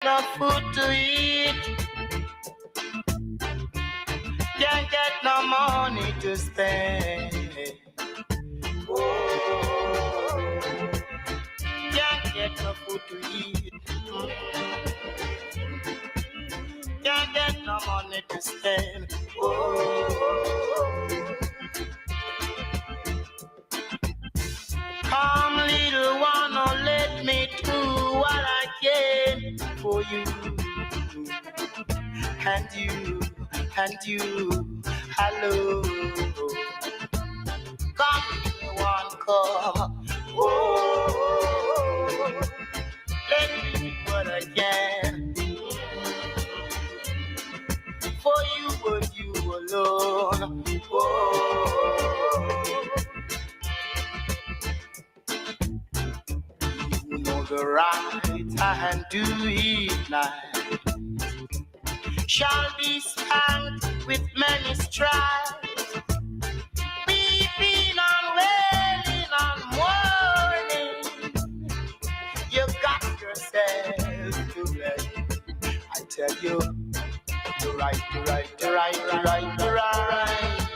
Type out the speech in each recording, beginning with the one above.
No food to eat, can't get no money to spend. Oh, can't get no food to eat, can't get no money to spend. Oh, come little one, oh, let me do what I can for you. And you, hello. Come, little one, come. Oh, let me do what I can for you, but you alone. Oh, you know the right hand to it now shall be spanked with many stripes. Weeping and wailing and mourning, you got yourself to right. I tell you, to right, to right, to right, to right, to right,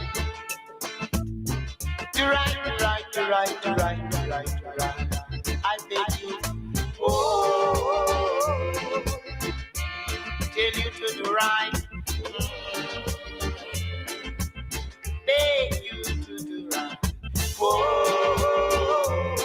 to right, to right, to right, to right, to right, to right. I beg you, oh, tell you to do right, beg you to do right. Oh,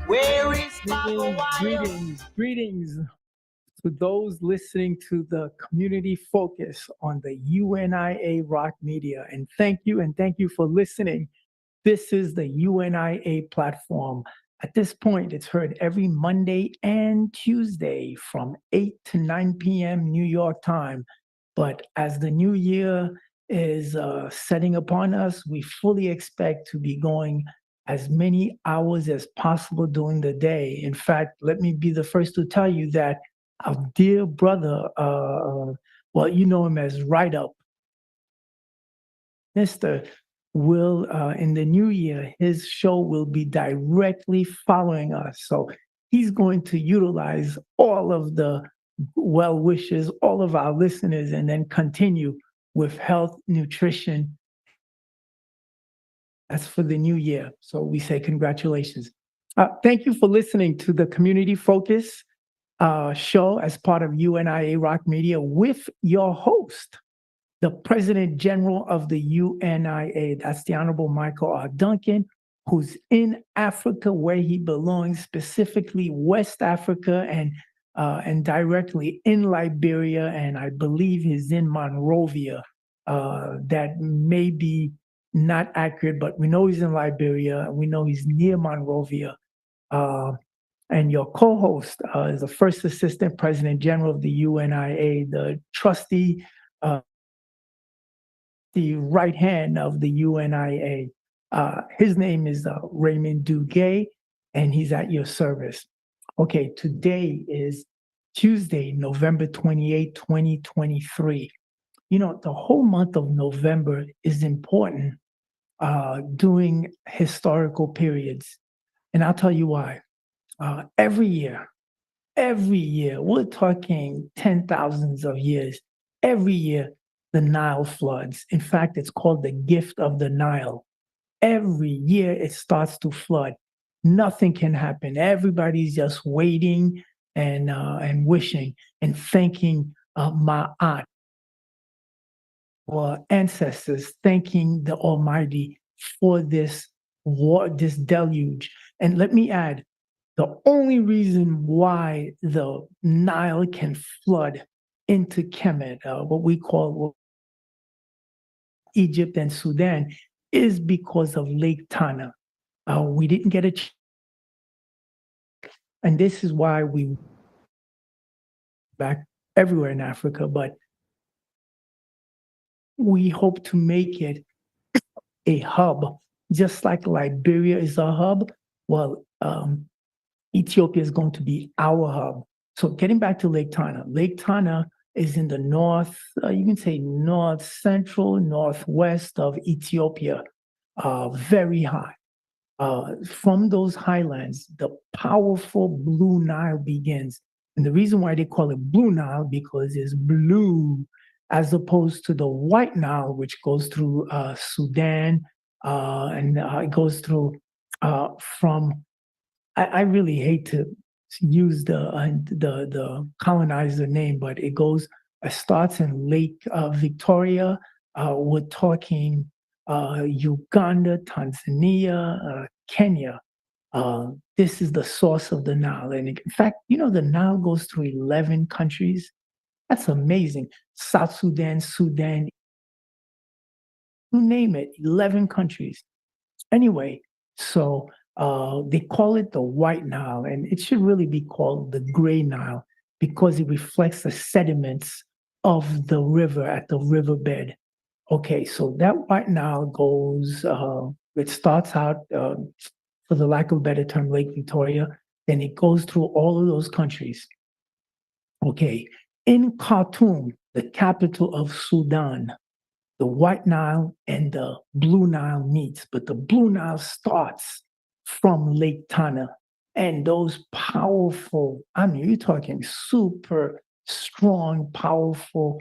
where is Papa Wire? Greetings to those listening to the Community Focus on the UNIA Rock Media. And thank you for listening. This is the UNIA platform. At this point, it's heard every Monday and Tuesday from 8 to 9 p.m. New York time. But as the new year is setting upon us, we fully expect to be going as many hours as possible during the day. In fact, let me be the first to tell you that our dear brother, well, you know him as Right Up, Mr. will, in the new year, his show will be directly following us. So he's going to utilize all of the well wishes, all of our listeners, and then continue with health, nutrition. That's for the new year. So we say congratulations. Thank you for listening to the Community Focus show as part of UNIA Rock Media with your host, the President General of the UNIA. That's the Honorable Michael R. Duncan, who's in Africa where he belongs, specifically West Africa and directly in Liberia, and I believe he's in Monrovia. That may be not accurate, but we know he's in Liberia. We know he's near Monrovia. And your co-host is the First Assistant President General of the UNIA, the trustee, the right hand of the UNIA. His name is Raymond Duguay, and he's at your service. Okay, today is Tuesday, November 28, 2023. You know, the whole month of November is important during historical periods. And I'll tell you why. Every year, we're talking 10,000s of years, every year, the Nile floods. In fact, it's called the gift of the Nile. Every year it starts to flood. Nothing can happen. Everybody's just waiting and wishing and thanking Ma'at, our ancestors, thanking the Almighty for this war, this deluge. And let me add, the only reason why the Nile can flood into Kemet, what we call Egypt and Sudan, is because of Lake Tana. We didn't get a chance, and this is why we back everywhere in Africa, but we hope to make it a hub, just like Liberia is a hub. Well, Ethiopia is going to be our hub. So getting back to Lake Tana is in the north, you can say north central, northwest of Ethiopia, very high. From those highlands, the powerful Blue Nile begins. And the reason why they call it Blue Nile, because it's blue as opposed to the White Nile, which goes through Sudan, and it goes through from I really hate to use the colonizer name, but it starts in Lake Victoria. We're talking Uganda, Tanzania, Kenya. This is the source of the Nile. And in fact, the Nile goes through 11 countries. That's amazing. South Sudan, Sudan, you name it, 11 countries. Anyway, so they call it the White Nile, and it should really be called the Gray Nile because it reflects the sediments of the river at the riverbed. Okay, so that White Nile goes, it starts out, for the lack of a better term, Lake Victoria, then it goes through all of those countries. Okay, in Khartoum, the capital of Sudan, the White Nile and the Blue Nile meets, but the Blue Nile starts from Lake Tana. And those powerful, you're talking super strong, powerful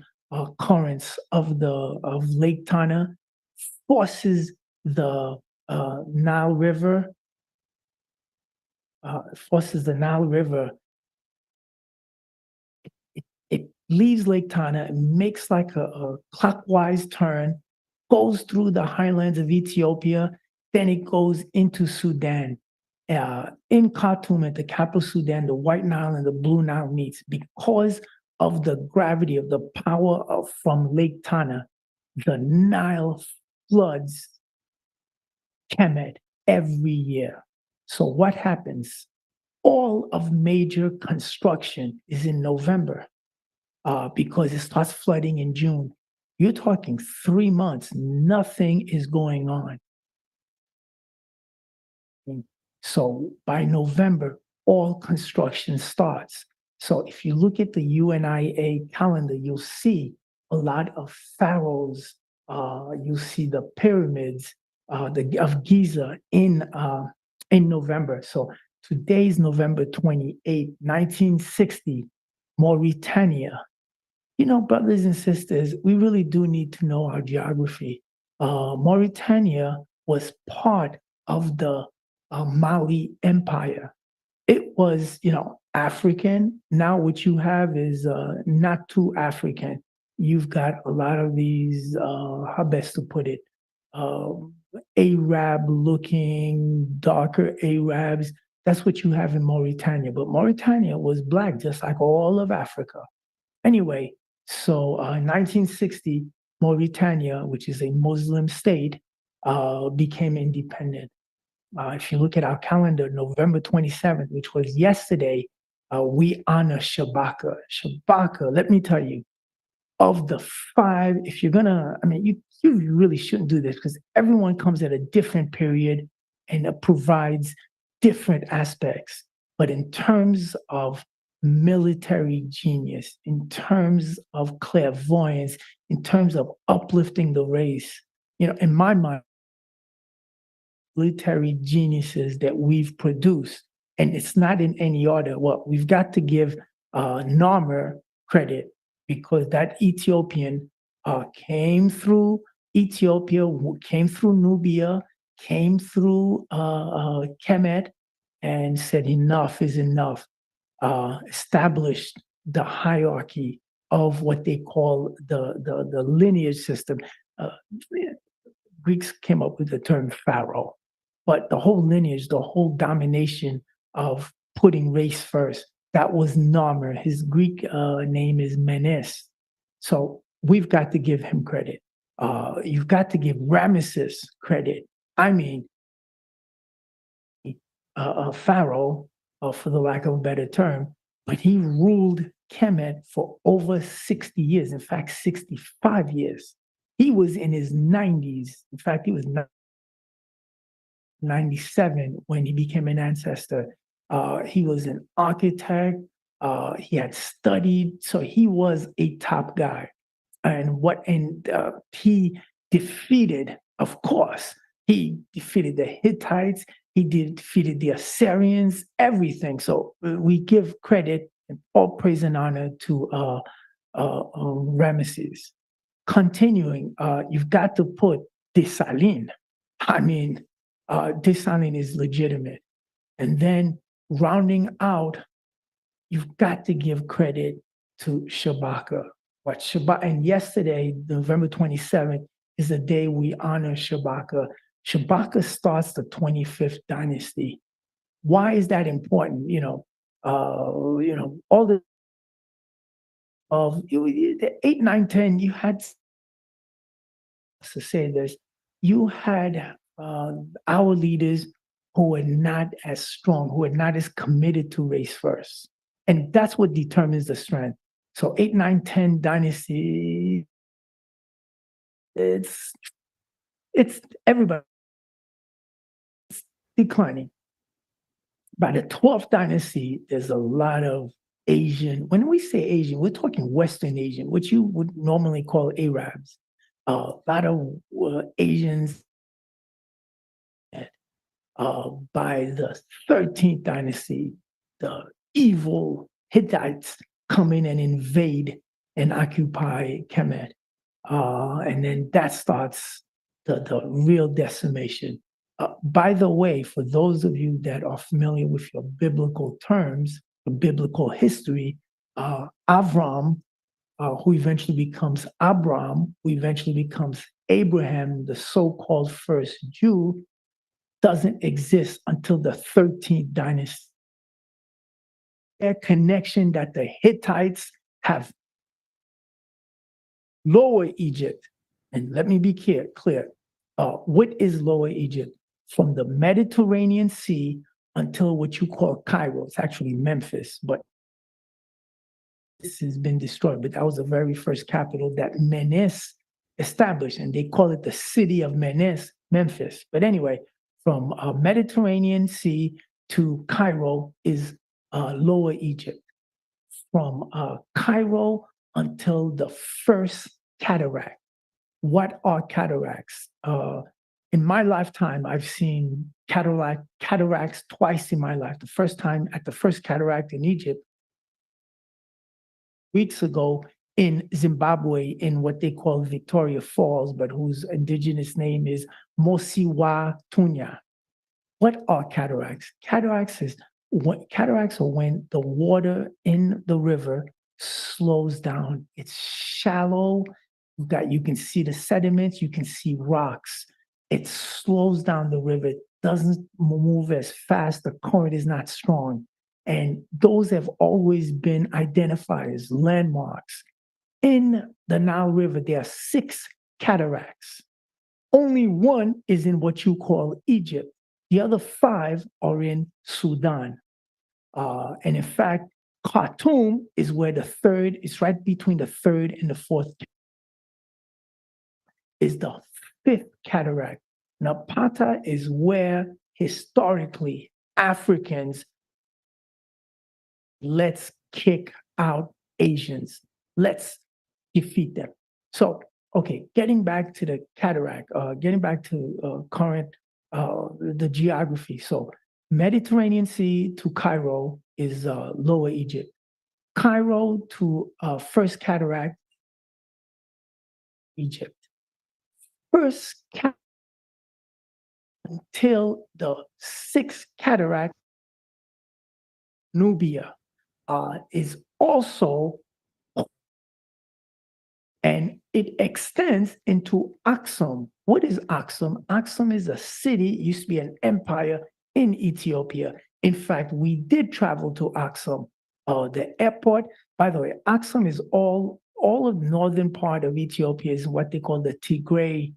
currents of Lake Tana forces the Nile River, it leaves Lake Tana, makes like a clockwise turn, goes through the highlands of Ethiopia, then it goes into Sudan. In Khartoum, at the capital Sudan, the White Nile and the Blue Nile meets because of the gravity of the power from Lake Tana. The Nile floods Kemet every year. So what happens? All of major construction is in November. Because it starts flooding in June. You're talking 3 months, nothing is going on. So by November, all construction starts. So if you look at the UNIA calendar, you'll see a lot of pharaohs. You'll see the pyramids of Giza in November. So today's November 28, 1960, Mauritania. Brothers and sisters, we really do need to know our geography. Mauritania was part of the Mali Empire. It was, African. Now what you have is not too African. You've got a lot of these, how best to put it, Arab-looking, darker Arabs. That's what you have in Mauritania. But Mauritania was Black, just like all of Africa. Anyway, so 1960, Mauritania, which is a Muslim state, became independent. If you look at our calendar, November 27th, which was yesterday, we honor Shabaka. Shabaka, let me tell you, of the 5, if you're gonna, you really shouldn't do this because everyone comes at a different period and provides different aspects. But in terms of military genius, in terms of clairvoyance, in terms of uplifting the race, in my mind, military geniuses that we've produced, and it's not in any order. Well, we've got to give Narmer credit because that Ethiopian came through Ethiopia, came through Nubia, came through Kemet, and said enough is enough. Established the hierarchy of what they call the lineage system. Greeks came up with the term pharaoh, but the whole lineage, the whole domination of putting race first, that was Narmer. His Greek name is Menes. So we've got to give him credit. You've got to give Ramesses credit. Pharaoh, for the lack of a better term, but he ruled Kemet for over 60 years, in fact, 65 years. He was in his 90s. In fact, he was 97 when he became an ancestor. He was an architect. He had studied, so he was a top guy. And he defeated, of course, he defeated the Hittites. He defeated the Assyrians, everything. So we give credit and all praise and honor to Ramesses. Continuing, you've got to put Dessalines. I mean, Dessalines is legitimate. And then rounding out, you've got to give credit to Shabaka. And yesterday, November 27th, is the day we honor Shabaka. Shabaka starts the 25th dynasty. Why is that important? All the the 8, 9, 10, you had to say this, you had our leaders who were not as strong, who were not as committed to race first. And that's what determines the strength. So 8, 9, 10 dynasty, it's everybody declining. By the 12th dynasty, there's a lot of Asian. When we say Asian, we're talking Western Asian, which you would normally call Arabs. A lot of Asians. By the 13th dynasty, the evil Hittites come in and invade and occupy Kemet. And then that starts the real decimation. By the way, for those of you that are familiar with your biblical terms, the biblical history, Avram, who eventually becomes Abram, who eventually becomes Abraham, the so-called first Jew, doesn't exist until the 13th dynasty. Their connection that the Hittites have Lower Egypt, and let me be clear. What is Lower Egypt? From the Mediterranean Sea until what you call Cairo. It's actually Memphis, but this has been destroyed. But that was the very first capital that Menes established, and they call it the city of Menes, Memphis. But anyway, from Mediterranean Sea to Cairo is Lower Egypt. From Cairo until the first cataract. What are cataracts? In my lifetime, I've seen cataracts twice in my life. The first time at the first cataract in Egypt, weeks ago in Zimbabwe, in what they call Victoria Falls, but whose indigenous name is Mosiwa Tunya. What are cataracts? Cataracts are when the water in the river slows down. It's shallow. You can see the sediments, you can see rocks. It slows down the river. It doesn't move as fast. The current is not strong. And those have always been identified as landmarks. In the Nile River, there are 6 cataracts. Only one is in what you call Egypt. The other 5 are in Sudan. And in fact, Khartoum is where the third, it's right between the third and the fourth, is the 5th cataract. Napata is where historically Africans, let's kick out Asians. Let's defeat them. So, okay, getting back to the cataract, getting back to current, the geography. So Mediterranean Sea to Cairo is Lower Egypt. Cairo to first cataract, Egypt. First cataract until the 6th cataract, Nubia, is also, and it extends into Aksum. What is Aksum? Aksum is a city, used to be an empire in Ethiopia. In fact, we did travel to Aksum. The airport, by the way, Aksum is all of the northern part of Ethiopia is what they call the Tigray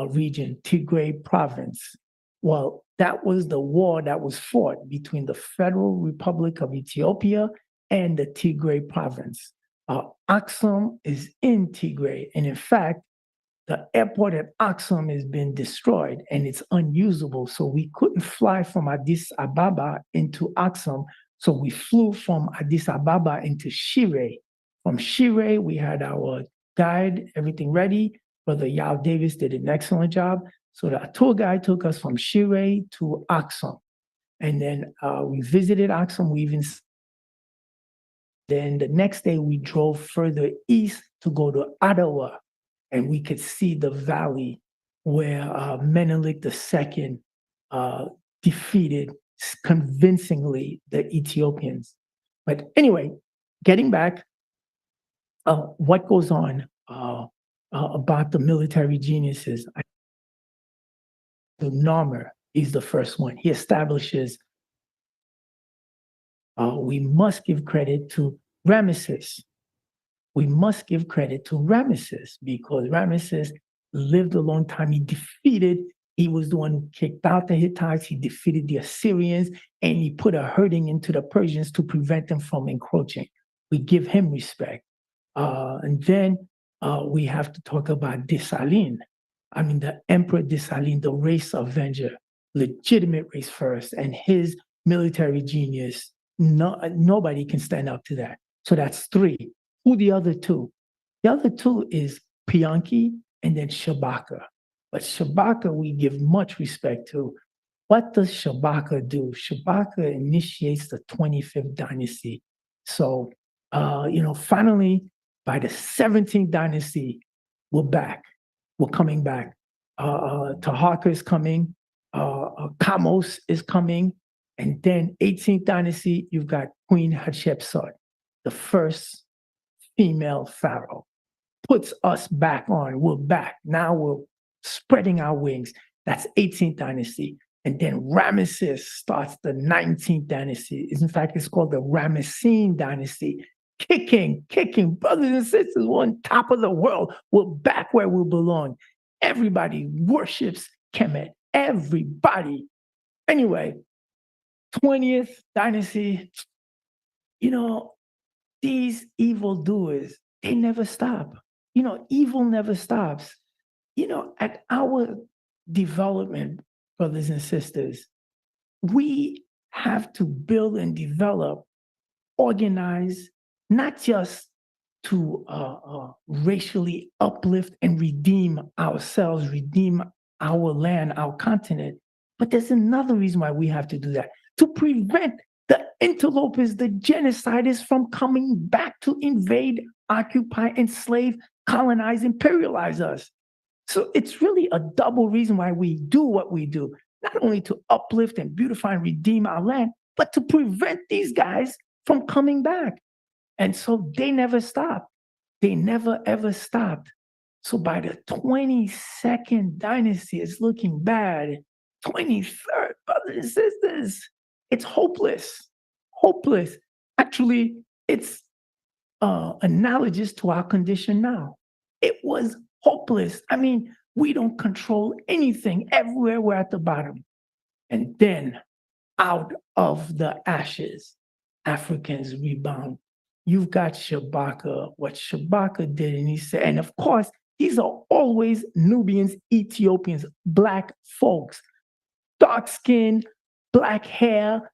region, Tigray province. Well, that was the war that was fought between the Federal Republic of Ethiopia and the Tigray province. Aksum is in Tigray, and in fact, the airport at Aksum has been destroyed and it's unusable. So we couldn't fly from Addis Ababa into Aksum. So we flew from Addis Ababa into Shire. From Shire, we had our guide, everything ready. Brother Yao Davis did an excellent job. So the tour guide took us from Shire to Aksum. And then we visited Aksum. Then the next day we drove further east to go to Ottawa, and we could see the valley where Menelik II defeated convincingly the Ethiopians. But anyway, getting back, what goes on about the military geniuses? The Narmer is the first one. He establishes we must give credit to Ramesses. We must give credit to Ramesses because Ramesses lived a long time. He was the one who kicked out the Hittites, he defeated the Assyrians, and he put a herding into the Persians to prevent them from encroaching. We give him respect. And then we have to talk about Dessalines. I mean, the Emperor Dessalines, the race avenger, legitimate race first, and his military genius. Nobody can stand up to that. So that's three. Who the other two? The other two is Pianki and then Shabaka. But Shabaka, we give much respect to. What does Shabaka do? Shabaka initiates the 25th dynasty. So, finally, by the 17th dynasty, we're back. We're coming back. Taharqa is coming. Kamos is coming. And then 18th dynasty, you've got Queen Hatshepsut, the first female pharaoh. Puts us back on. We're back. Now we're spreading our wings. That's 18th dynasty. And then Ramesses starts the 19th dynasty. In fact, it's called the Ramessene dynasty. Kicking, brothers and sisters, we're on top of the world. We're back where we belong. Everybody worships Kemet. Everybody. Anyway, 20th dynasty, these evildoers, they never stop. Evil never stops. At our development, brothers and sisters, we have to build and develop, organize, not just to racially uplift and redeem ourselves, redeem our land, our continent, but there's another reason why we have to do that, to prevent the interlopers, the genocides from coming back to invade, occupy, enslave, colonize, imperialize us. So it's really a double reason why we do what we do, not only to uplift and beautify and redeem our land, but to prevent these guys from coming back. And so they never stopped. They never, ever stopped. So by the 22nd dynasty, it's looking bad. 23rd, brothers and sisters, it's hopeless. Hopeless. Actually, it's analogous to our condition now. It was hopeless. I mean, we don't control anything. Everywhere we're at the bottom. And then out of the ashes, Africans rebound. You've got Shabaka, what Shabaka did, and he said, and of course, these are always Nubians, Ethiopians, Black folks, dark skin, black hair,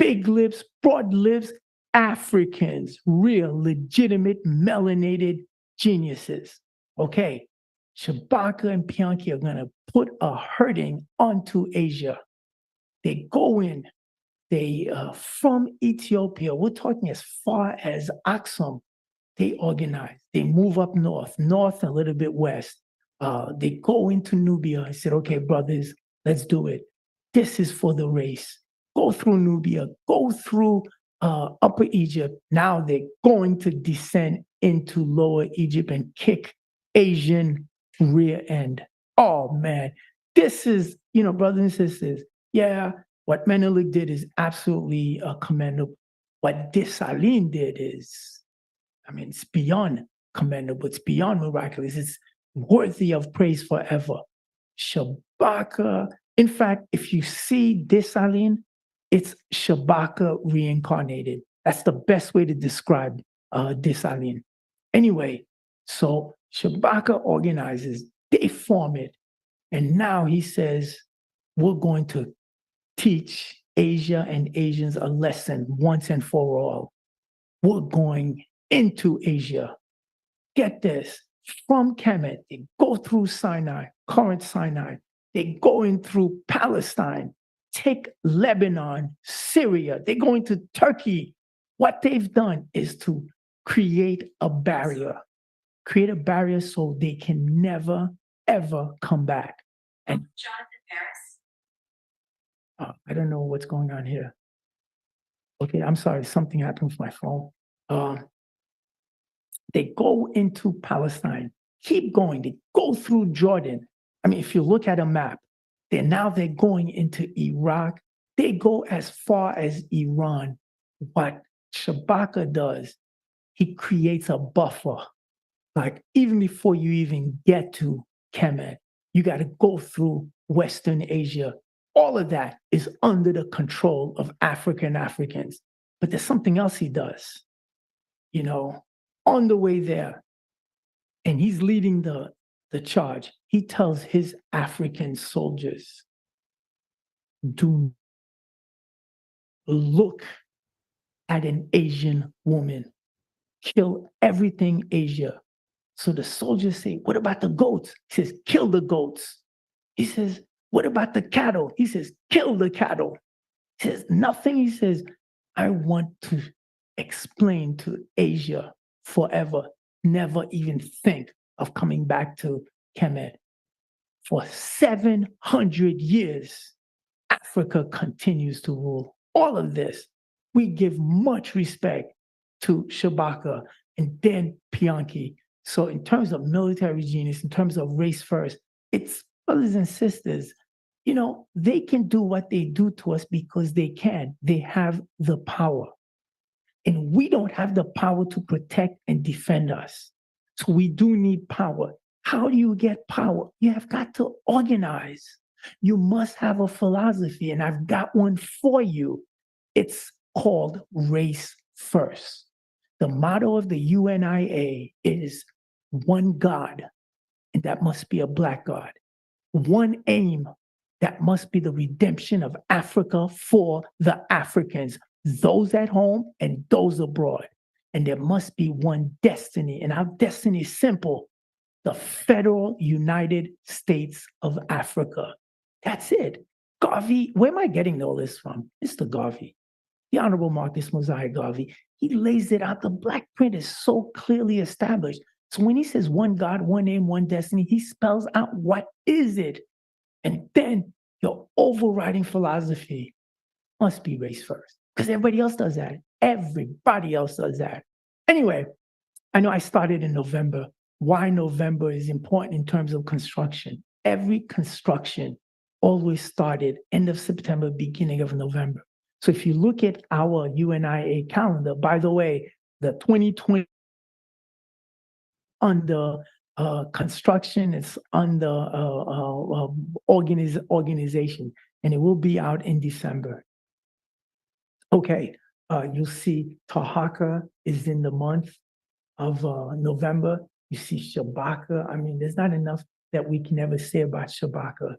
big lips, broad lips, Africans, real, legitimate, melanated geniuses. Okay, Shabaka and Pianki are going to put a herding onto Asia. They go in, from Ethiopia, we're talking as far as Aksum, they organize, they move up north, a little bit west. They go into Nubia and said, okay, brothers, let's do it. This is for the race. Go through Nubia, go through Upper Egypt. Now they're going to descend into Lower Egypt and kick Asian rear end. Oh man, this is, brothers and sisters, yeah, what Menelik did is absolutely commendable. What Dessalines did is, it's beyond commendable. It's beyond miraculous. It's worthy of praise forever. Shabaka, in fact, if you see Dessalines, it's Shabaka reincarnated. That's the best way to describe Dessalines. Anyway, so Shabaka organizes. They form it. And now he says, we're going to teach Asia and Asians a lesson once and for all. We're going into Asia. Get this, from Kemet, they go through Sinai, current Sinai. They go in through Palestine, take Lebanon, Syria. They go into Turkey. What they've done is to create a barrier so they can never, ever come back. And I don't know what's going on here. Okay, I'm sorry, something happened with my phone. They go into Palestine, keep going, they go through Jordan. I mean, if you look at a map, they're going into Iraq. They go as far as Iran. What Shabaka does, he creates a buffer. Like even before you even get to Kemet, you got to go through Western Asia. All of that is under the control of Africans. But there's something else he does, on the way there. And he's leading the charge. He tells his African soldiers, do look at an Asian woman, kill everything Asia. So the soldiers say, what about the goats? He says, kill the goats. He says, what about the cattle? He says, kill the cattle. He says, nothing. He says, I want to explain to Asia forever, never even think of coming back to Kemet. For 700 years, Africa continues to rule. All of this, we give much respect to Shabaka and then Pianki. So in terms of military genius, in terms of race first, it's brothers and sisters, they can do what they do to us because they can. They have the power. And we don't have the power to protect and defend us. So we do need power. How do you get power? You have got to organize. You must have a philosophy, and I've got one for you. It's called Race First. The motto of the UNIA is one God, and that must be a Black God. One aim, that must be the redemption of Africa for the Africans, those at home and those abroad. And there must be one destiny, and our destiny is simple: the Federal United States of Africa. That's it. Garvey, where am I getting all this from? Mr. Garvey, the Honorable Marcus Mosiah Garvey. He lays it out. The Black print is so clearly established. So when he says one God, one name, one destiny, he spells out what is it. And then your overriding philosophy must be race first, because everybody else does that. Everybody else does that. Anyway, I know I started in November. Why November is important in terms of construction. Every construction always started end of September, beginning of November. So if you look at our UNIA calendar, by the way, the 2020 under construction, it's under organization, and it will be out in December. Okay, you'll see Tahaka is in the month of November. You see Shabaka. I mean, there's not enough that we can ever say about Shabaka.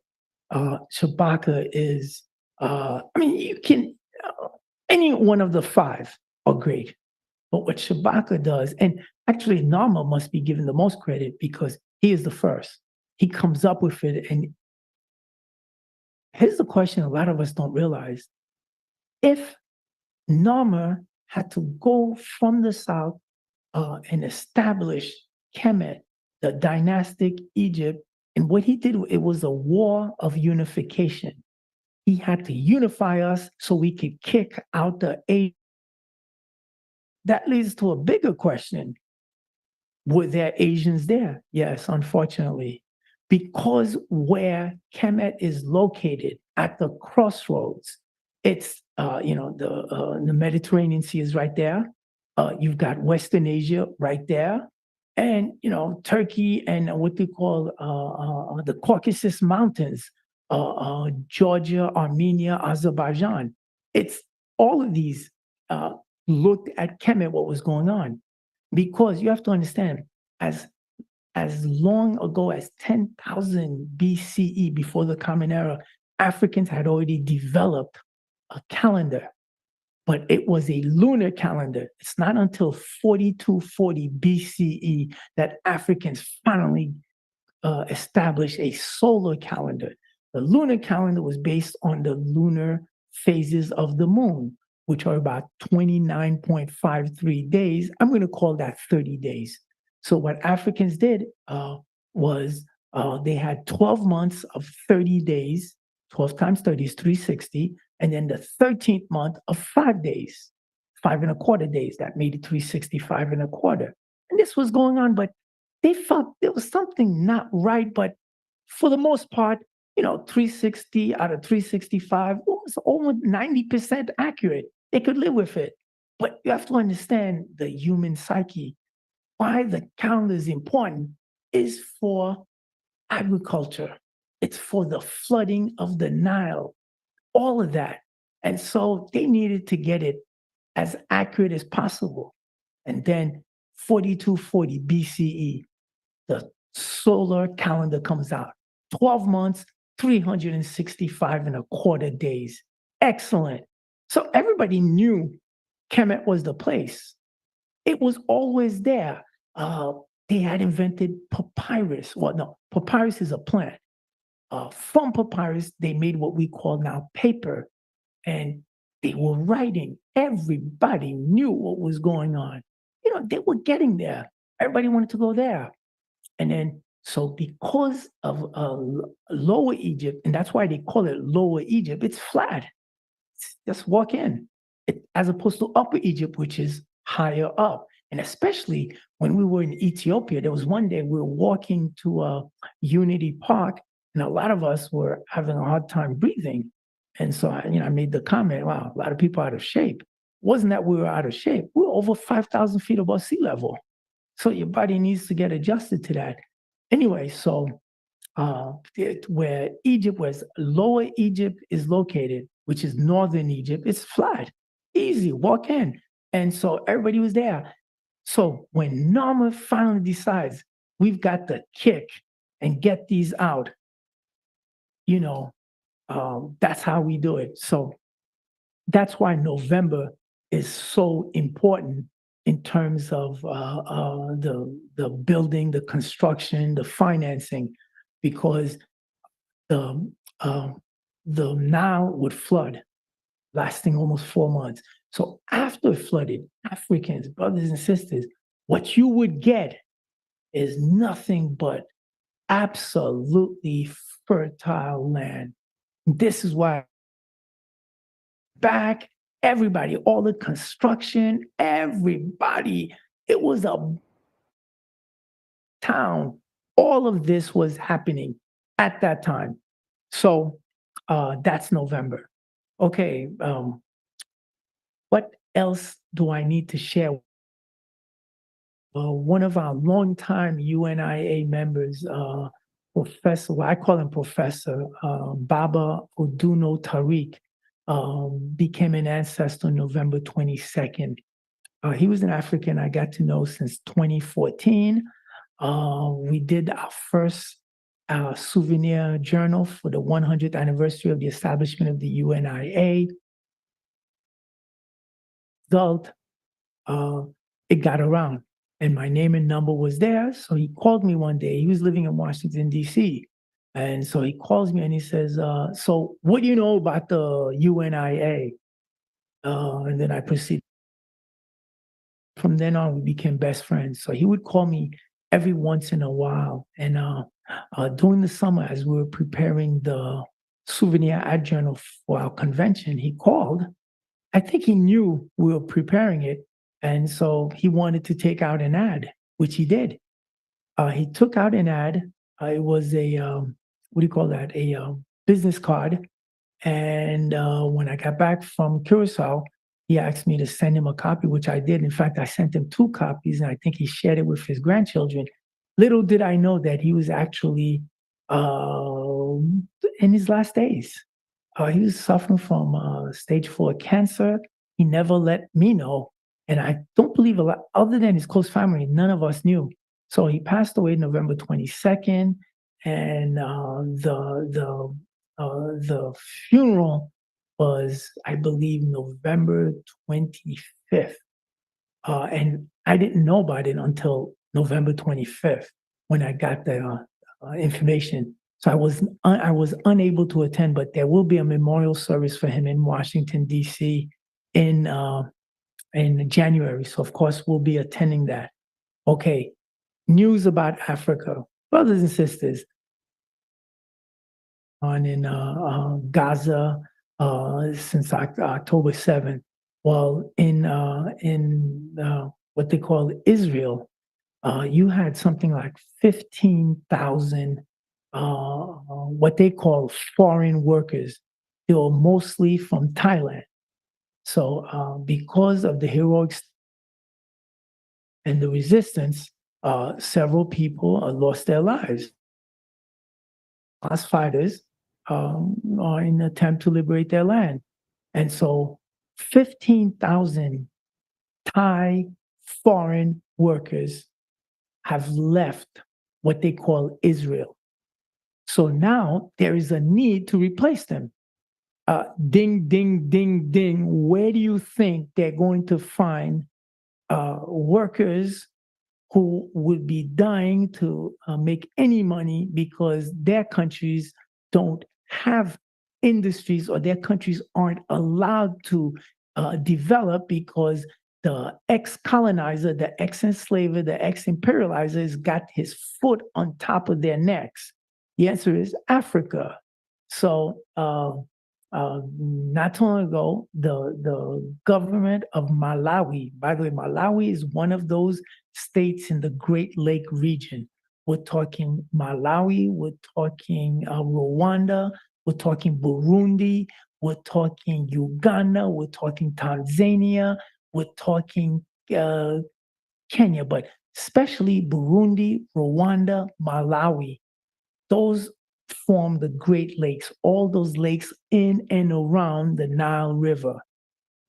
Shabaka is, you can, any one of the five are great. But what Shabaka does, and actually Nama must be given the most credit because he is the first. He comes up with it. And here's the question a lot of us don't realize. If Nama had to go from the south and establish Kemet, the dynastic Egypt, and what he did, it was a war of unification. He had to unify us so we could kick out the eight. That leads to a bigger question. Were there Asians there? Yes, unfortunately. Because where Kemet is located at the crossroads, it's, the Mediterranean Sea is right there. You've got Western Asia right there. And, Turkey and what they call the Caucasus Mountains, Georgia, Armenia, Azerbaijan. It's all of these looked at Kemet, what was going on. Because you have to understand, as as long ago as 10,000 BCE, before the Common Era, Africans had already developed a calendar, but it was a lunar calendar. It's not until 4240 BCE that Africans finally established a solar calendar. The lunar calendar was based on the lunar phases of the moon, which are about 29.53 days. I'm going to call that 30 days. So what Africans did was they had 12 months of 30 days. 12 times 30 is 360. And then the 13th month of 5 days, 5 1/4 days. That made it 365 1/4. And this was going on, but they felt there was something not right. But for the most part, 360 out of 365 was almost 90% accurate. They could live with it. But you have to understand the human psyche. Why the calendar is important is for agriculture. It's for the flooding of the Nile, all of that. And so they needed to get it as accurate as possible. And then 4240 BCE, the solar calendar comes out. 12 months, 365 1/4 days. Excellent. So everybody knew Kemet was the place. It was always there. They had invented papyrus. Well, no, papyrus is a plant. From papyrus, they made what we call now paper. And they were writing. Everybody knew what was going on. They were getting there. Everybody wanted to go there. And then, so because of Lower Egypt, and that's why they call it Lower Egypt, it's flat. Just walk in, as opposed to Upper Egypt, which is higher up. And especially when we were in Ethiopia, there was one day we were walking to Unity Park, and a lot of us were having a hard time breathing. And so I made the comment, wow, a lot of people out of shape. It wasn't that we were out of shape. We were over 5,000 feet above sea level. So your body needs to get adjusted to that. Anyway, so where Lower Egypt is located, which is Northern Egypt, it's flat, easy, walk in. And so everybody was there. So when Nama finally decides we've got to kick and get these out, that's how we do it. So that's why November is so important in terms of the building, the construction, the financing, because the Nile would flood, lasting almost 4 months. So after it flooded, Africans, brothers and sisters, what you would get is nothing but absolutely fertile land. This is why back everybody, all the construction, everybody, it was a town. All of this was happening at that time. So that's November. Okay, what else do I need to share? One of our longtime UNIA members, Professor, well, I call him Professor, Baba Oduno Tariq, became an ancestor on November 22nd. He was an African I got to know since 2014. We did our first souvenir journal for the 100th anniversary of the establishment of the UNIA. It got around, and my name and number was there. So he called me one day. He was living in Washington, D.C. And so he calls me and he says, so what do you know about the UNIA? And then I proceeded. From then on, we became best friends. So he would call me every once in a while. And during the summer, as we were preparing the souvenir ad journal for our convention, he called. I think he knew we were preparing it. And so he wanted to take out an ad, which he did. He took out an ad. It was a, what do you call that? A business card. And when I got back from Curacao, he asked me to send him a copy, which I did. In fact, I sent him 2 copies, and I think he shared it with his grandchildren. Little did I know that he was actually in his last days. He was suffering from stage 4 cancer. He never let me know. And I don't believe a lot, other than his close family, none of us knew. So he passed away November 22nd, and the funeral was, I believe, November 25th. And I didn't know about it until November 25th when I got the information. So I was unable to attend, but there will be a memorial service for him in Washington D.C. in January. So of course we'll be attending that. Okay, news about Africa, brothers and sisters, on in Gaza since October 7th. Well, in what they call Israel, you had something like 15,000 what they call foreign workers. They were mostly from Thailand. So because of the heroics and the resistance, several people lost their lives as fighters in an attempt to liberate their land. And so 15,000 Thai foreign workers have left what they call Israel. So now there is a need to replace them. Ding, ding, ding, ding. Where do you think they're going to find workers who would be dying to make any money because their countries don't have industries, or their countries aren't allowed to develop because the ex-colonizer, the ex-enslaver, the ex-imperializer has got his foot on top of their necks? The answer is Africa. So not too long ago, the government of Malawi, by the way, Malawi is one of those states in the Great Lake region. We're talking Malawi, we're talking Rwanda, we're talking Burundi, we're talking Uganda, we're talking Tanzania, we're talking Kenya, but especially Burundi, Rwanda, Malawi. Those form the Great Lakes, all those lakes in and around the Nile River.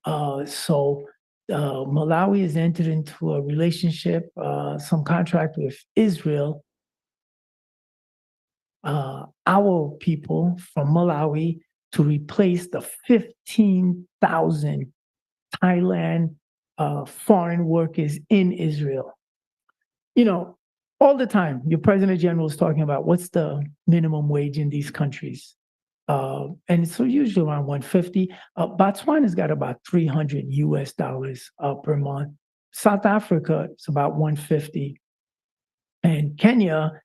So Malawi has entered into a relationship, some contract with Israel. Our people from Malawi to replace the 15,000 Thailand foreign workers in Israel. You know, all the time, your president general is talking about what's the minimum wage in these countries. And so usually around 150. Botswana's got about 300 US dollars per month. South Africa is about 150. And Kenya,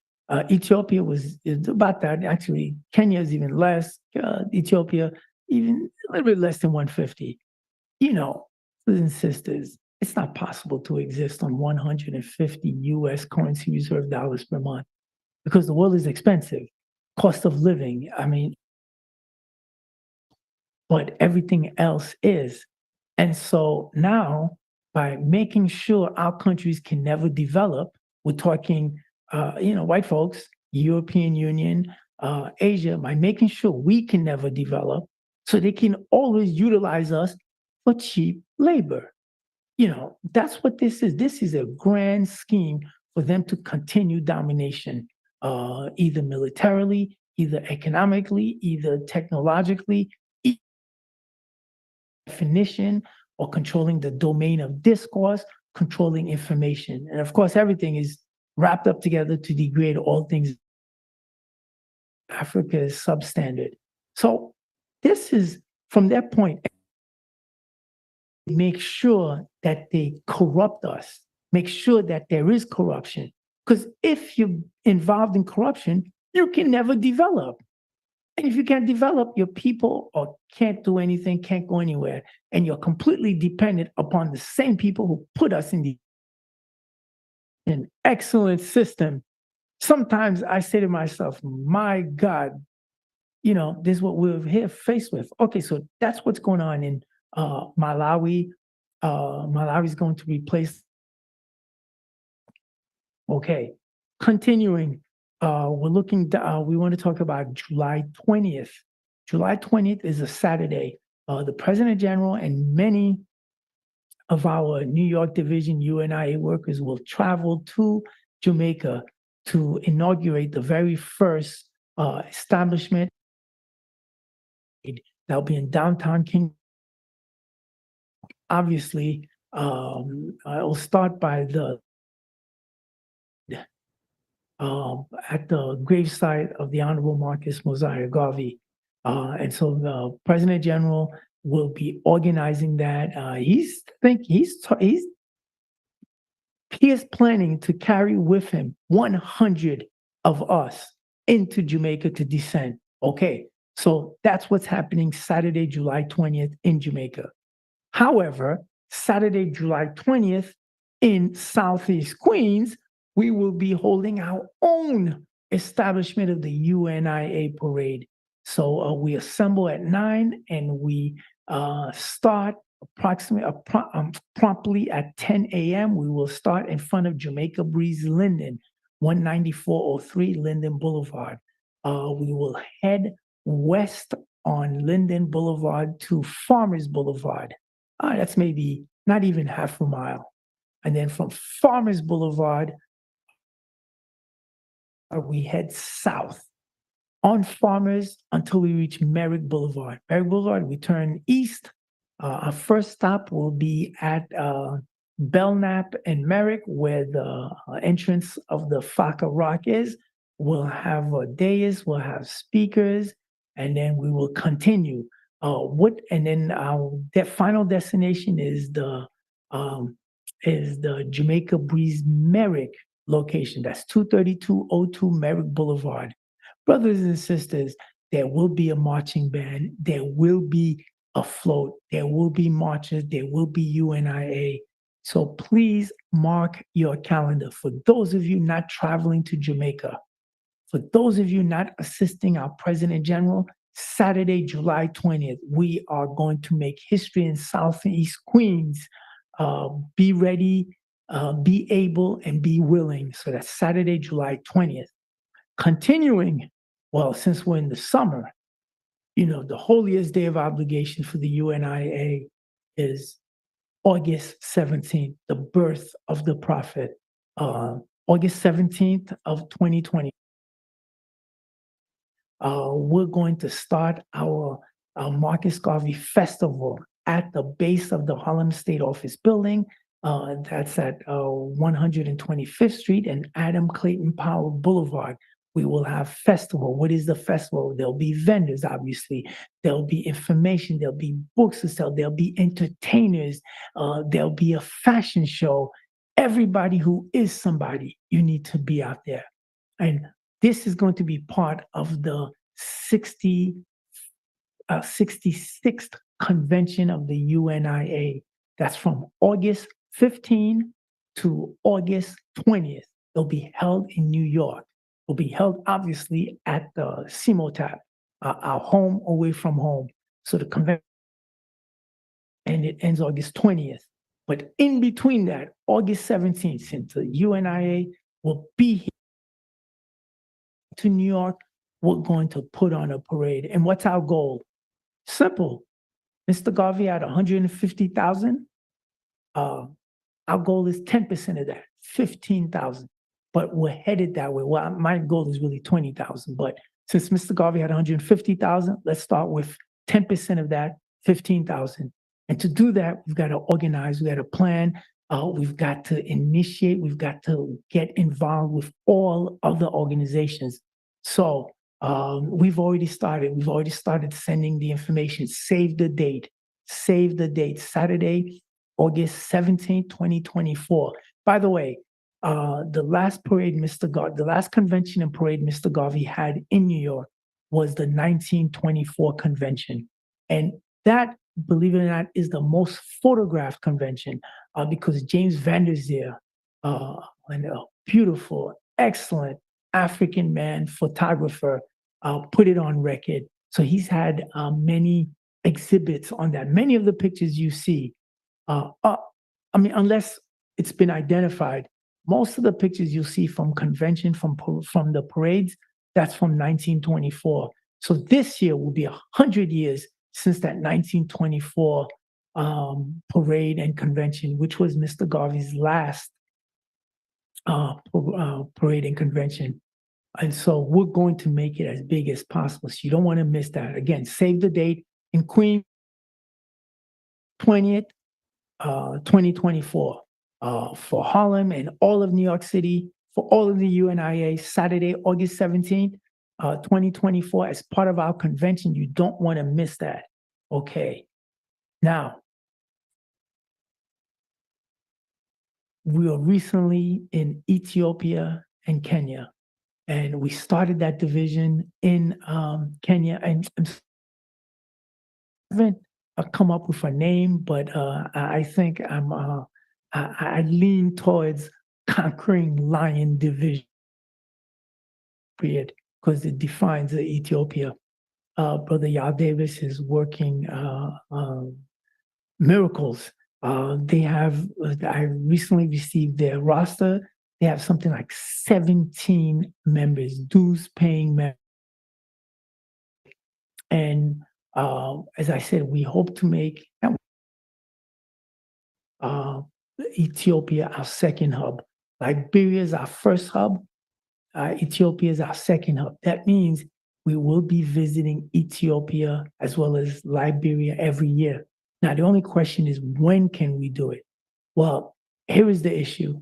Ethiopia is about that. Actually, Kenya is even less. Ethiopia, even a little bit less than 150. You know, brothers and sisters, it's not possible to exist on 150 US currency reserve dollars per month because the world is expensive. Cost of living, I mean, but everything else is. And so now, by making sure our countries can never develop, we're talking, white folks, European Union, Asia, by making sure we can never develop, so they can always utilize us for cheap labor. That's what this is. This is a grand scheme for them to continue domination, either militarily, either economically, either technologically, definition, or controlling the domain of discourse, controlling information. And of course, everything is wrapped up together to degrade all things. Africa is substandard. So this is, from that point, make sure that they corrupt us, make sure that there is corruption. Because if you're involved in corruption, you can never develop. And if you can't develop, your people or can't do anything, can't go anywhere, and you're completely dependent upon the same people who put us in an excellent system. Sometimes I say to myself, my God, this is what we're here faced with. Okay, so that's what's going on in Malawi. Malawi is going to replace. Okay, continuing. We want to talk about July 20th. July 20th is a Saturday. The President General and many of our New York Division UNIA workers will travel to Jamaica to inaugurate the very first establishment that'll be in downtown King. Obviously, I'll start by the at the gravesite of the Honorable Marcus Mosiah Garvey. And so the President General will be organizing that. He is planning to carry with him 100 of us into Jamaica to descend. Okay, so that's what's happening Saturday, July 20th in Jamaica. However, Saturday, July 20th in Southeast Queens, we will be holding our own establishment of the UNIA parade. So we assemble at 9 and we start promptly at 10 a.m. We will start in front of Jamaica Breeze Linden, 19403 Linden Boulevard. We will head west on Linden Boulevard to Farmers Boulevard. That's maybe not even half a mile. And then from Farmers Boulevard, we head south on Farmers until we reach Merrick Boulevard. Merrick Boulevard, we turn east. Our first stop will be at Belknap and Merrick, where the entrance of the Faka Rock is. We'll have a dais, we'll have speakers, and then we will continue. And then our final destination is the Jamaica Breeze Merrick location. That's 23202 Merrick Boulevard. Brothers and sisters, there will be a marching band. There will be a float. There will be marches. There will be UNIA. So please mark your calendar. For those of you not traveling to Jamaica, for those of you not assisting our President General, Saturday, July 20th, we are going to make history in Southeast Queens. Be ready, be able, and be willing. So that's Saturday, July 20th. Continuing, well, since we're in the summer, the holiest day of obligation for the UNIA is August 17th, the birth of the prophet. August 17th of 2020. We're going to start our Marcus Garvey Festival at the base of the Harlem State Office building. That's at 125th Street and Adam Clayton Powell Boulevard. We will have festival. What is the festival? There'll be vendors, obviously. There'll be information. There'll be books to sell. There'll be entertainers. There'll be a fashion show. Everybody who is somebody, you need to be out there. And this is going to be part of the 66th convention of the UNIA. That's from August 15 to August 20th. It'll be held in New York. Will be held obviously at the CMOTAP, our home away from home. So the convention, and it ends August 20th. But in between that, August 17th, since the UNIA will be here to New York, we're going to put on a parade. And what's our goal? Simple. Mr. Garvey had 150,000. Our goal is 10% of that, 15,000. But we're headed that way. Well, my goal is really 20,000. But since Mr. Garvey had 150,000, let's start with 10% of that, 15,000. And to do that, we've got to organize, we've got to plan, we've got to initiate, we've got to get involved with all other organizations. So we've already started. We've already started sending the information. Save the date. Save the date. Saturday, August 17th, 2024. By the way, the last convention and parade Mr. Garvey had in New York was the 1924 convention. And that, believe it or not, is the most photographed convention because James Vanderzeer, a beautiful, excellent African man photographer, put it on record. So he's had many exhibits on that. Many of the pictures you see, unless it's been identified, most of the pictures you'll see from convention, from the parades, that's from 1924. So this year will be 100 years since that 1924 parade and convention, which was Mr. Garvey's last parade and convention. And so we're going to make it as big as possible. So you don't want to miss that. Again, save the date in Queen 20th, 2024, for Harlem and all of New York City, for all of the UNIA, Saturday, August 17th, 2024, as part of our convention. You don't want to miss that. Okay. Now, we were recently in Ethiopia and Kenya, and we started that division in Kenya. And I haven't come up with a name, but I think I lean towards conquering lion division, period, because it defines Ethiopia. Brother Yal Davis is working miracles. They have, I recently received their roster. They have something like 17 members, dues paying members. And as I said, we hope to make Ethiopia our second hub. Liberia is our first hub. Ethiopia is our second hub. That means we will be visiting Ethiopia as well as Liberia every year. Now, the only question is, when can we do it? Well, here is the issue.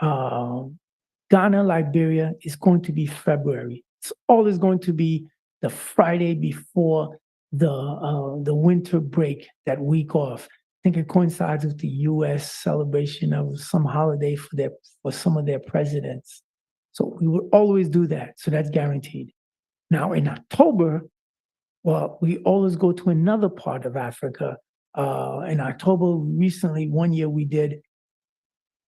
Ghana, Liberia is going to be February. It's always going to be the Friday before the winter break, that week off. I think it coincides with the U.S. celebration of some holiday for some of their presidents. So we will always do that. So that's guaranteed. Now in October, well, we always go to another part of Africa. In October, recently, one year we did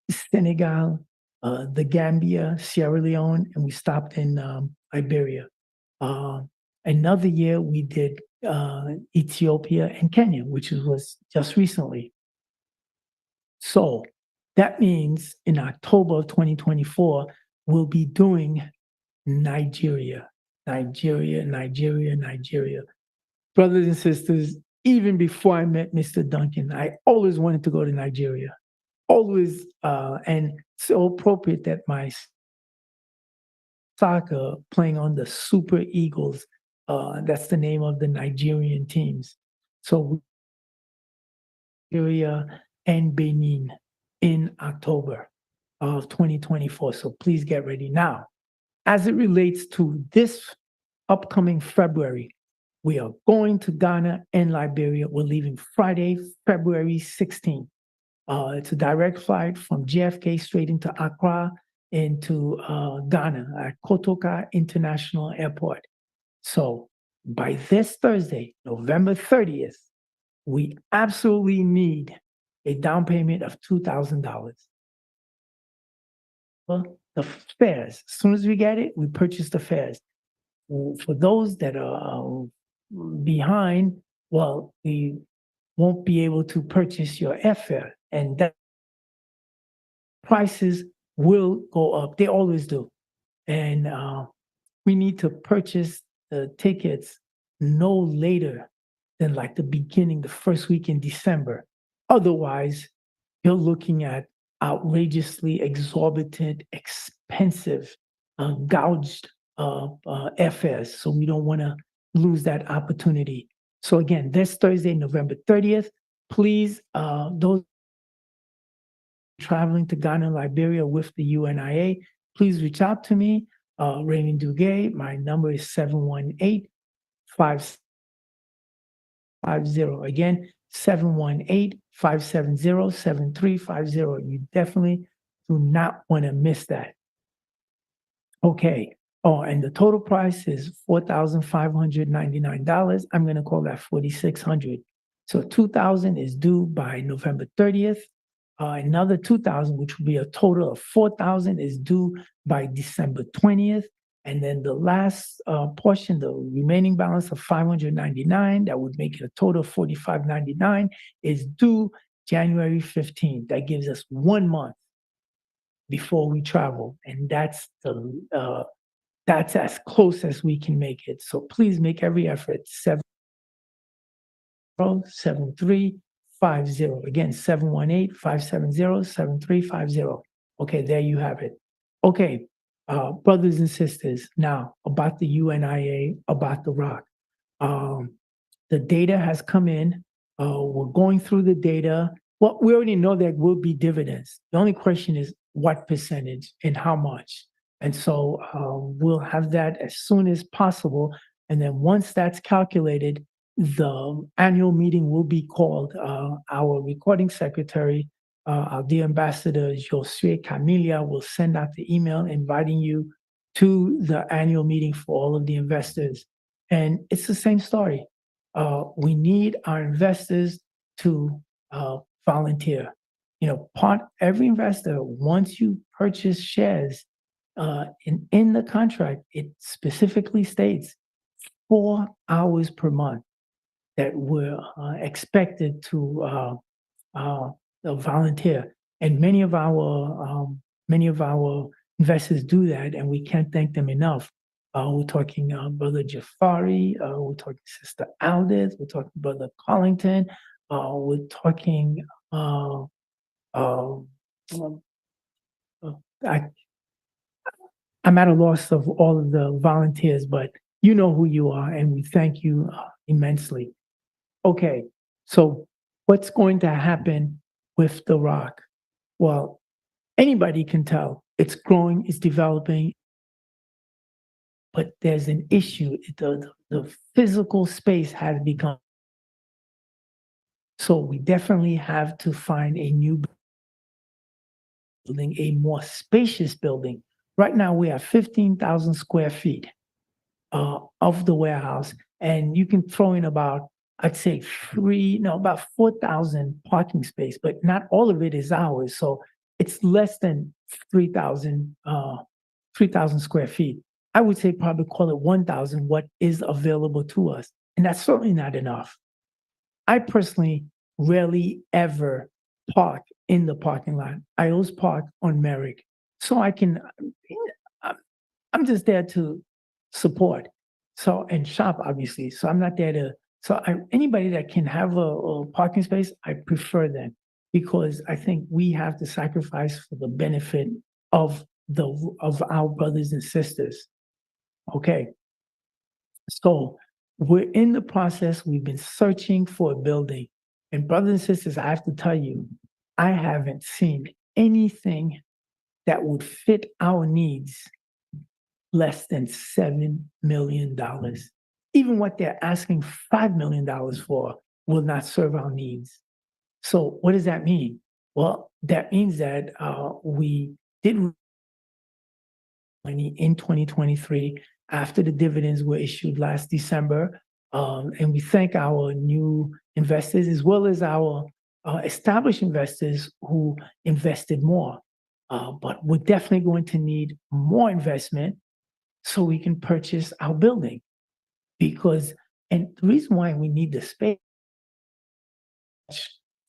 Senegal, the Gambia, Sierra Leone, and we stopped in Liberia. Another year we did Ethiopia and Kenya, which was just recently. So that means in October of 2024, we'll be doing Nigeria. Brothers and sisters, even before I met Mr. Duncan, I always wanted to go to Nigeria. Always, and so appropriate that my soccer playing on the Super Eagles, that's the name of the Nigerian teams. So Nigeria and Benin in October of 2024. So please get ready now. As it relates to this upcoming February, we are going to Ghana and Liberia. We're leaving Friday, February 16th. It's a direct flight from JFK straight into Accra into Ghana at Kotoka International Airport. So by this Thursday, November 30th, we absolutely need a down payment of $2,000. Well, the fares, as soon as we get it, we purchase the fares. For those that are behind, well, we won't be able to purchase your airfare, and that prices will go up. They always do. And we need to purchase the tickets no later than like the first week in December. Otherwise, you're looking at outrageously exorbitant, expensive, gouged airfares. So we don't want to lose that opportunity. So again, this Thursday, November 30th, please, those traveling to Ghana and Liberia with the UNIA, please reach out to me, Raymond Duguay. My number is 718-550. Again, 718-570-7350. You definitely do not want to miss that. Okay. Oh, and the total price is $4,599. I'm going to call that $4,600. So $2,000 is due by November 30th. Another $2,000, which will be a total of $4,000, is due by December 20th. And then the last portion, the remaining balance of $599, that would make it a total of $4,599, is due January 15th. That gives us 1 month before we travel, and that's as close as we can make it. So please make every effort. 7350. Again, 718-570-7350. Okay, there you have it. Okay, brothers and sisters, now about the UNIA, about the rock. Um, the data has come in. We're going through the data. Well, we already know there will be dividends. The only question is what percentage and how much. And so we'll have that as soon as possible. And then once that's calculated, the annual meeting will be called. Our recording secretary, our dear ambassador Josue Camilla, will send out the email inviting you to the annual meeting for all of the investors. And it's the same story. We need our investors to volunteer. You know, every investor, once you purchase shares in the contract, it specifically states 4 hours per month that we're expected to volunteer. And many of our investors do that, and we can't thank them enough. We're talking Brother Jafari, we're talking Sister Aldis, we're talking Brother Collington, we're talking um, uh, I, I'm at a loss of all of the volunteers, but you know who you are, and we thank you immensely. Okay, so what's going to happen with the rock? Well, anybody can tell it's growing, it's developing, but there's an issue. The physical space has become. So we definitely have to find a new building, a more spacious building. Right now, we have 15,000 square feet of the warehouse, and you can throw in about, I'd say about 4,000 parking space, but not all of it is ours. So it's less than 3,000 square feet. I would say probably call it 1,000 what is available to us. And that's certainly not enough. I personally rarely ever park in the parking lot. I always park on Merrick. So I'm just there to support. So, and shop, obviously. So I'm not there to, anybody that can have a parking space, I prefer them because I think we have to sacrifice for the benefit of of our brothers and sisters. Okay. So we're in the process. We've been searching for a building. And brothers and sisters, I have to tell you, I haven't seen anything that would fit our needs less than $7 million. Even what they're asking $5 million for will not serve our needs. So what does that mean? Well, that means that we did money in 2023 after the dividends were issued last December. And we thank our new investors as well as our established investors who invested more. But we're definitely going to need more investment so we can purchase our building. And the reason why we need the space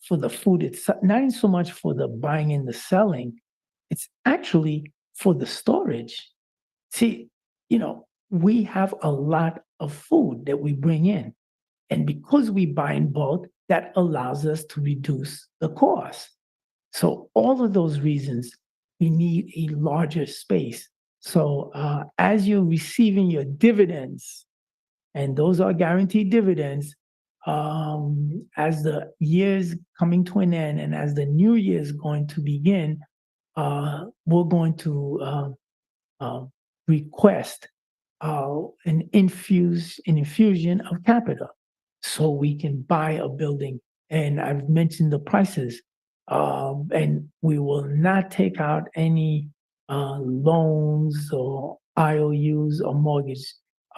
for the food, it's not even so much for the buying and the selling, it's actually for the storage. See, we have a lot of food that we bring in. And because we buy in bulk, that allows us to reduce the cost. So all of those reasons, we need a larger space. So as you're receiving your dividends, and those are guaranteed dividends, as the year's coming to an end and as the new year is going to begin, we're going to request an infusion of capital so we can buy a building. And I've mentioned the prices. And we will not take out any loans or IOUs or mortgage.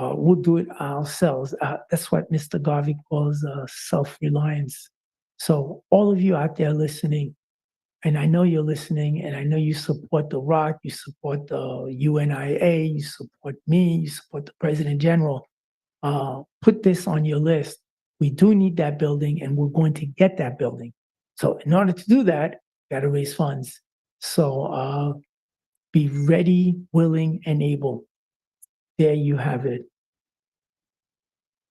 We'll do it ourselves. That's what Mr. Garvey calls self-reliance. So all of you out there listening, and I know you're listening, and I know you support the Rock, you support the UNIA, you support me, you support the President General. Put this on your list. We do need that building, and we're going to get that building. So in order to do that, got to raise funds. So be ready, willing, and able. There you have it.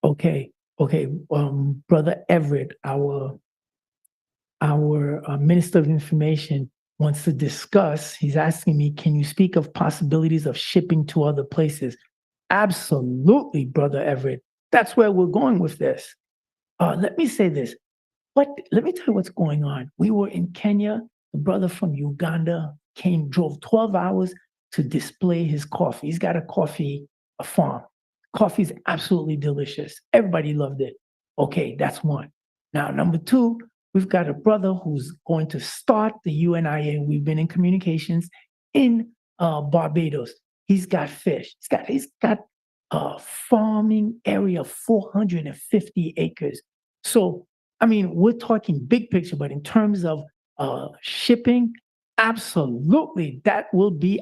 Okay. Brother Everett, our Minister of Information, wants to discuss. He's asking me, can you speak of possibilities of shipping to other places? Absolutely, Brother Everett. That's where we're going with this. Let me say this. Let me tell you what's going on. We were in Kenya. The brother from Uganda drove 12 hours to display his coffee. He's got a farm. Coffee is absolutely delicious. Everybody loved it. Okay, that's one. Now, number two, we've got a brother who's going to start the UNIA. We've been in communications in Barbados. He's got fish. He's got a farming area of 450 acres. So, I mean, we're talking big picture, but in terms of shipping, absolutely, that will be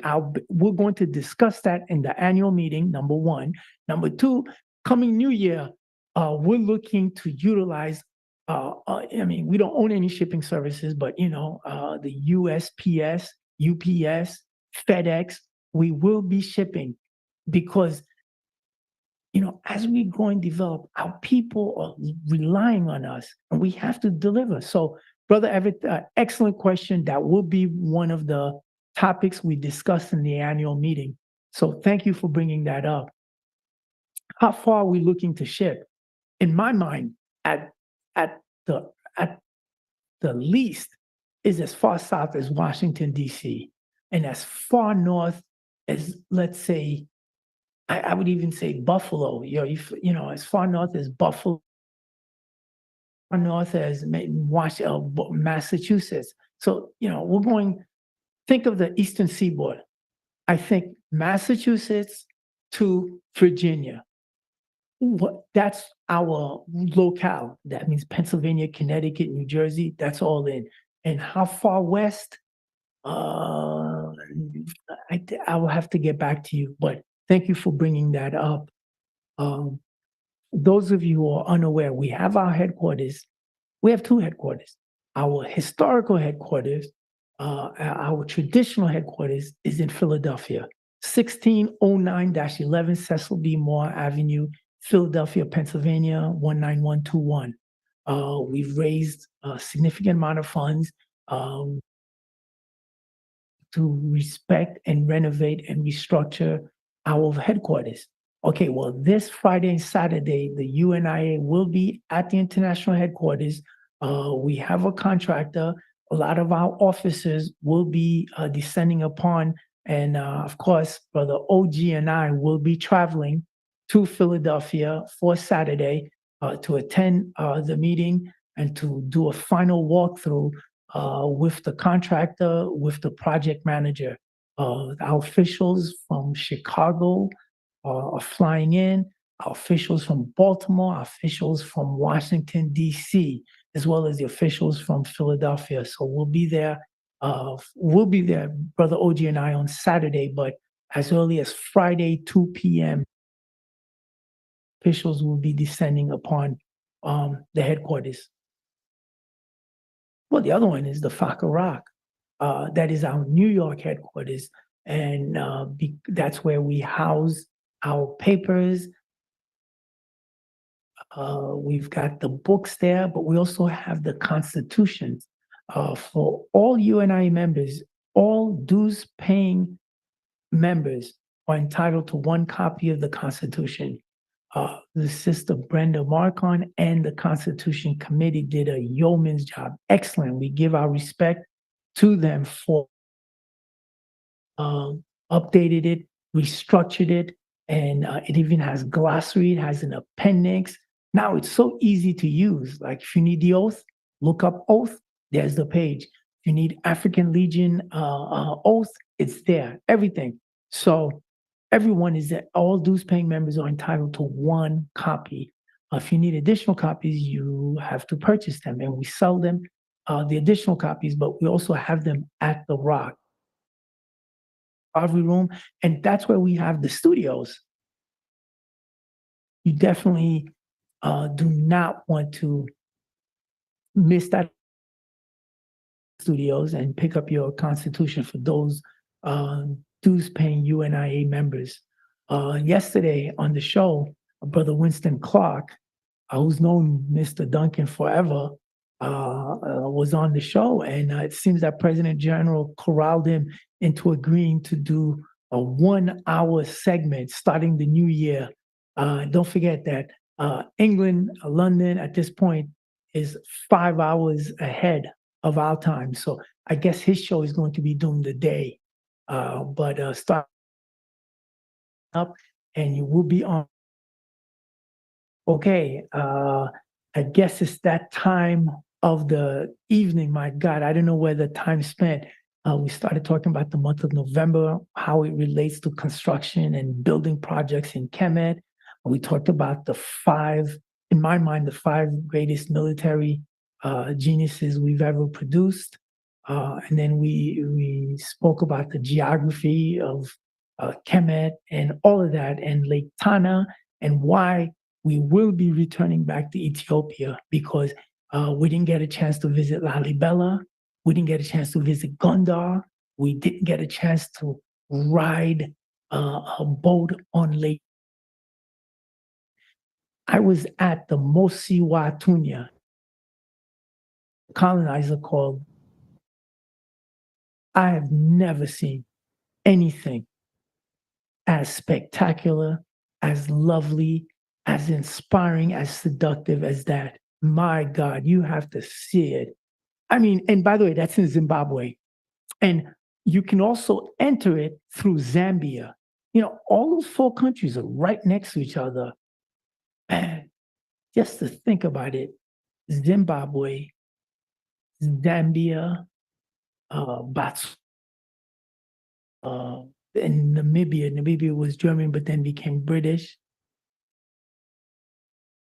we're going to discuss that in the annual meeting, number one. Number two, coming new year, we're looking to utilize, I mean, we don't own any shipping services, but, the USPS, UPS, FedEx, we will be shipping because as we grow and develop, our people are relying on us and we have to deliver. So, Brother Everett, excellent question. That will be one of the topics we discuss in the annual meeting. So, thank you for bringing that up. How far are we looking to ship? In my mind, at the at the least, is as far south as Washington, D.C., and as far north as, let's say, I would even say Buffalo, as far north as Buffalo, far north as Massachusetts. So, think of the Eastern Seaboard. I think Massachusetts to Virginia. That's our locale. That means Pennsylvania, Connecticut, New Jersey, that's all in. And how far west? I will have to get back to you, but thank you for bringing that up. Those of you who are unaware, we have our headquarters. We have two headquarters. Our historical headquarters, our traditional headquarters is in Philadelphia, 1609-11 Cecil B. Moore Avenue, Philadelphia, Pennsylvania, 19121. We've raised a significant amount of funds to respect and renovate and restructure our headquarters. Okay, well, this Friday and Saturday, the UNIA will be at the international headquarters. We have a contractor. A lot of our officers will be descending upon, and of course, Brother OG and I will be traveling to Philadelphia for Saturday to attend the meeting and to do a final walkthrough with the contractor, with the project manager. Our officials from Chicago are flying in, our officials from Baltimore, our officials from Washington, D.C., as well as the officials from Philadelphia. So we'll be there, Brother OG and I, on Saturday, but as early as Friday, 2 p.m., officials will be descending upon the headquarters. Well, the other one is the Faka Rock. That is our New York headquarters. And that's where we house our papers. We've got the books there, but we also have the constitutions for all UNI members. All dues-paying members are entitled to one copy of the Constitution. The Sister Brenda Marcon and the Constitution Committee did a yeoman's job. Excellent. We give our respect to them for updated it, restructured it, and it even has glossary, it has an appendix. Now it's so easy to use. Like if you need the oath, look up oath, there's the page. If you need African Legion oath, it's there, everything. So everyone all dues-paying members are entitled to one copy. If you need additional copies, you have to purchase them, and we sell them, the additional copies, but we also have them at the Rock Aubrey Room, and that's where we have the studios. You definitely do not want to miss that studios and pick up your Constitution for those dues-paying UNIA members. Yesterday on the show, Brother Winston Clark, who's known Mr. Duncan forever, was on the show, and it seems that President General corralled him into agreeing to do a 1-hour segment starting the new year. Don't forget that England, London at this point is 5 hours ahead of our time. So I guess his show is going to be during the day. But start up and you will be on. Okay, I guess it's that time of the evening. My God, I don't know where the time spent. We started talking about the month of November, how it relates to construction and building projects in Kemet. We talked about the five, in my mind, the five greatest military geniuses we've ever produced. And then we spoke about the geography of Kemet and all of that, and Lake Tana, and why we will be returning back to Ethiopia, because we didn't get a chance to visit Lalibela. We didn't get a chance to visit Gondar. We didn't get a chance to ride a boat on Lake. I was at the Mosi Watunya colonizer called. I have never seen anything as spectacular, as lovely, as inspiring, as seductive as that. My God, you have to see it. I mean, and by the way, that's in Zimbabwe. And you can also enter it through Zambia. You know, all those four countries are right next to each other. And just to think about it, Zimbabwe, Zambia, Botswana, and Namibia. Namibia was German, but then became British.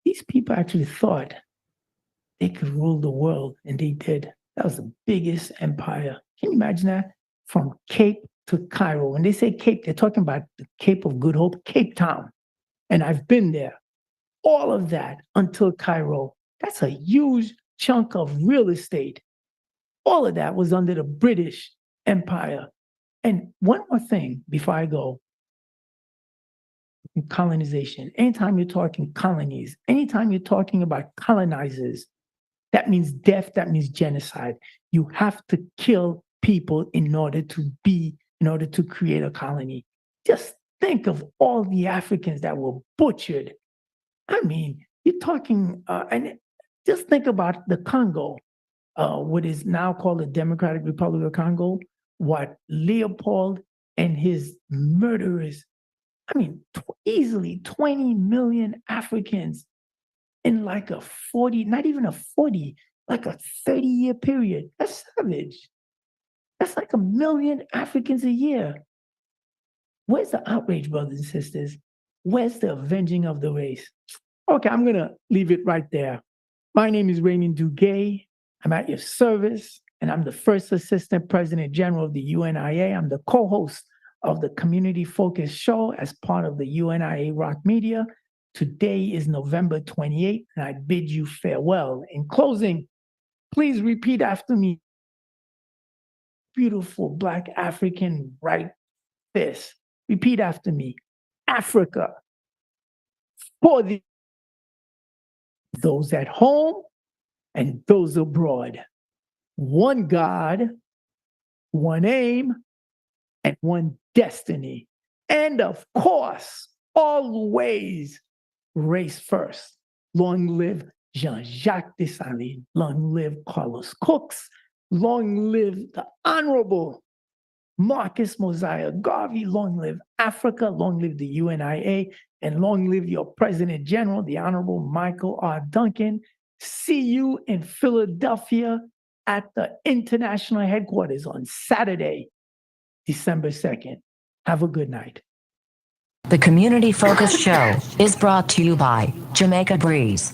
These people actually thought they could rule the world, and they did. That was the biggest empire. Can you imagine that? From Cape to Cairo. When they say Cape, they're talking about the Cape of Good Hope, Cape Town. And I've been there. All of that until Cairo. That's a huge chunk of real estate. All of that was under the British Empire. And one more thing before I go. Colonization. Anytime you're talking colonies, anytime you're talking about colonizers, that means death, that means genocide. You have to kill people in order to create a colony. Just think of all the Africans that were butchered. I mean, you're talking, and just think about the Congo, what is now called the Democratic Republic of Congo, what Leopold and his murderers, I mean, easily 20 million Africans in like a 40, not even a 40, like a 30-year period. That's savage. That's like 1 million Africans a year. Where's the outrage, brothers and sisters? Where's the avenging of the race? Okay, I'm going to leave it right there. My name is Raymond Duguay. I'm at your service, and I'm the first assistant president general of the UNIA. I'm the co-host of the Community Focus Show as part of the UNIA Rock Media. Today is November 28th, and I bid you farewell. In closing, please repeat after me. Beautiful Black African right fist. Repeat after me. Africa, for those at home and those abroad. One God, one aim, and one destiny. And of course, always race first. Long live Jean-Jacques Dessalines. Long live Carlos Cooks. Long live the Honorable Marcus Mosiah Garvey. Long live Africa. Long live the UNIA. And long live your President General, the Honorable Michael R. Duncan. See you in Philadelphia at the international headquarters on Saturday, December 2nd. Have a good night. The Community Focus Show is brought to you by Jamaica Breeze.